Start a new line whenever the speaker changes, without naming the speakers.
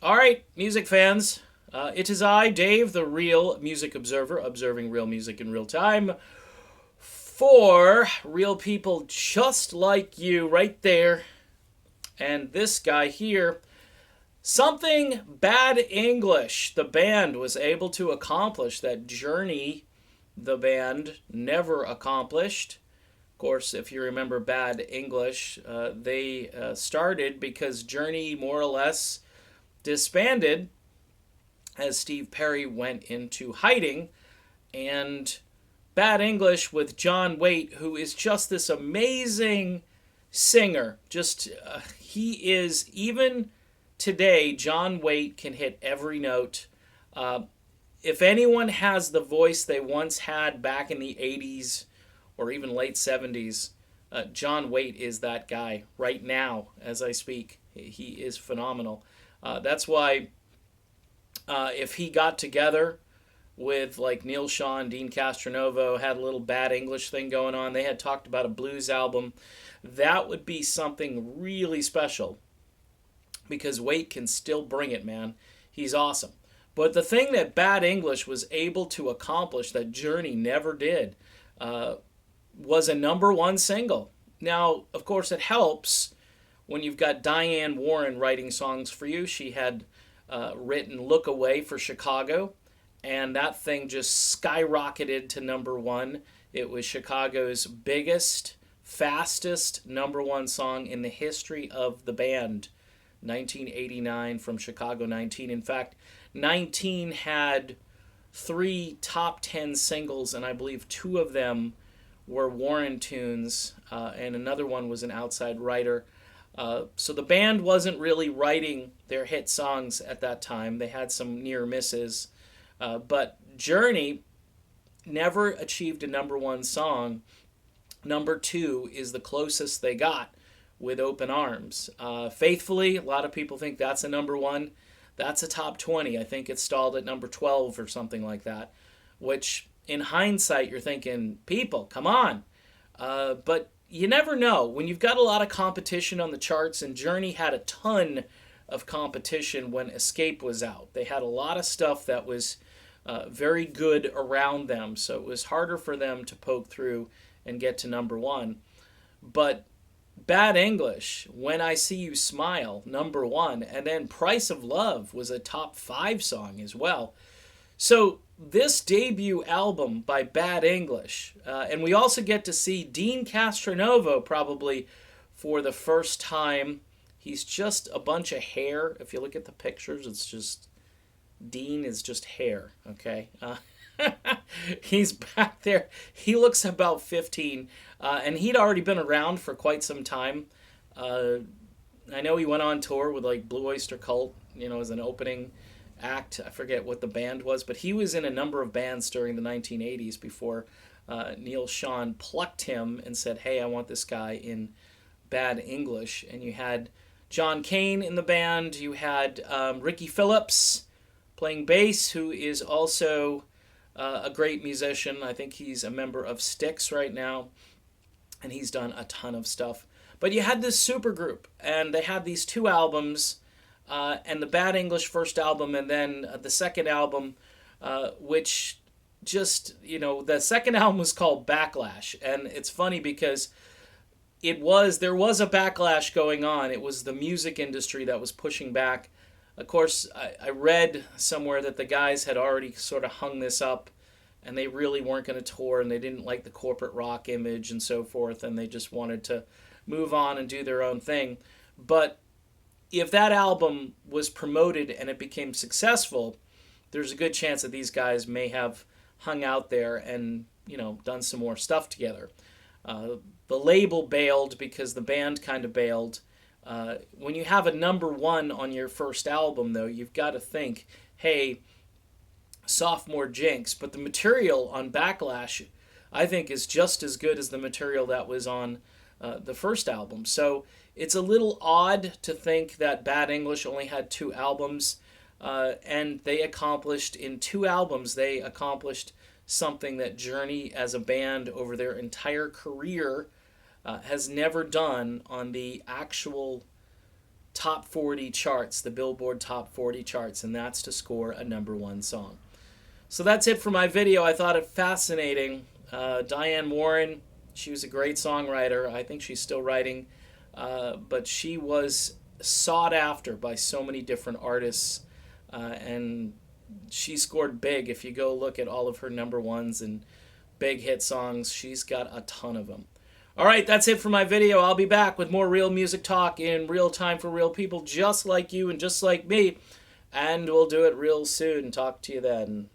All right, music fans. It is I, Dave, the real music observer, observing real music in real time for real people just like you right there. And this guy here, something Bad English, the band was able to accomplish that Journey, the band, never accomplished. Of course, if you remember Bad English, they started because Journey more or less disbanded as Steve Perry went into hiding, and Bad English with John Waite, who is just this amazing singer. He is, even today, John Waite can hit every note. Uh, if anyone has the voice they once had back in the 80s or even late 70s, John Waite is that guy right now as I speak. He is phenomenal. That's why if he got together with like Neil Shaw and Dean Castronovo, had a little Bad English thing going on, they had talked about a blues album, that would be something really special because Waite can still bring it, man. He's awesome. But the thing that Bad English was able to accomplish that Journey never did was a number one single. Now, of course, it helps when you've got Diane Warren writing songs for you. She had written Look Away for Chicago, and that thing just skyrocketed to number one. It was Chicago's biggest, fastest number one song in the history of the band. 1989 from Chicago 19. In fact, 19 had 3 top 10 singles, and I believe 2 of them were Warren tunes, and another one was an outside writer. So the band wasn't really writing their hit songs at that time. They had some near misses. But Journey never achieved a number one song. Number 2 is the closest they got with Open Arms. Faithfully, a lot of people think that's a number one. That's a top 20. I think it stalled at number 12 or something like that, which in hindsight, you're thinking, people, come on. But you never know. When you've got a lot of competition on the charts, and Journey had a ton of competition when Escape was out. They had a lot of stuff that was very good around them, so it was harder for them to poke through and get to number one. But Bad English, When I See You Smile, number one, and then Price of Love was a top 5 song as well. So this debut album by Bad English, and we also get to see Dean Castronovo probably for the first time. He's just a bunch of hair. If you look at the pictures, it's just, Dean is just hair, okay? He's back there. He looks about 15, and he'd already been around for quite some time. I know he went on tour with like Blue Oyster Cult, as an opening act. I forget what the band was, but he was in a number of bands during the 1980s before Neil Shaw plucked him and said, hey, I want this guy in Bad English. And you had John Cain in the band. You had Ricky Phillips playing bass, who is also a great musician. I think he's a member of Styx right now, and he's done a ton of stuff. But you had this super group, and they had these 2 albums, and the Bad English first album, and then the second album, which just, the second album was called Backlash. And it's funny because there was a backlash going on. It was the music industry that was pushing back. Of course, I read somewhere that the guys had already sort of hung this up, and they really weren't going to tour, and they didn't like the corporate rock image and so forth, and they just wanted to move on and do their own thing. But if that album was promoted and it became successful, there's a good chance that these guys may have hung out there and, done some more stuff together. The label bailed because the band kind of bailed. When you have a number one on your first album, though, you've got to think, hey, sophomore jinx. But the material on Backlash, I think, is just as good as the material that was on the first album. So it's a little odd to think that Bad English only had 2 albums, and they accomplished, in 2 albums, they accomplished something that Journey as a band over their entire career has never done on the actual top 40 charts, the Billboard top 40 charts, and that's to score a #1 song. So that's it for my video. I thought it fascinating. Diane Warren, she was a great songwriter. I think she's still writing, but she was sought after by so many different artists, and she scored big. If you go look at all of her #1s and big hit songs, she's got a ton of them. All right, that's it for my video. I'll be back with more real music talk in real time for real people just like you and just like me, and we'll do it real soon. Talk to you then.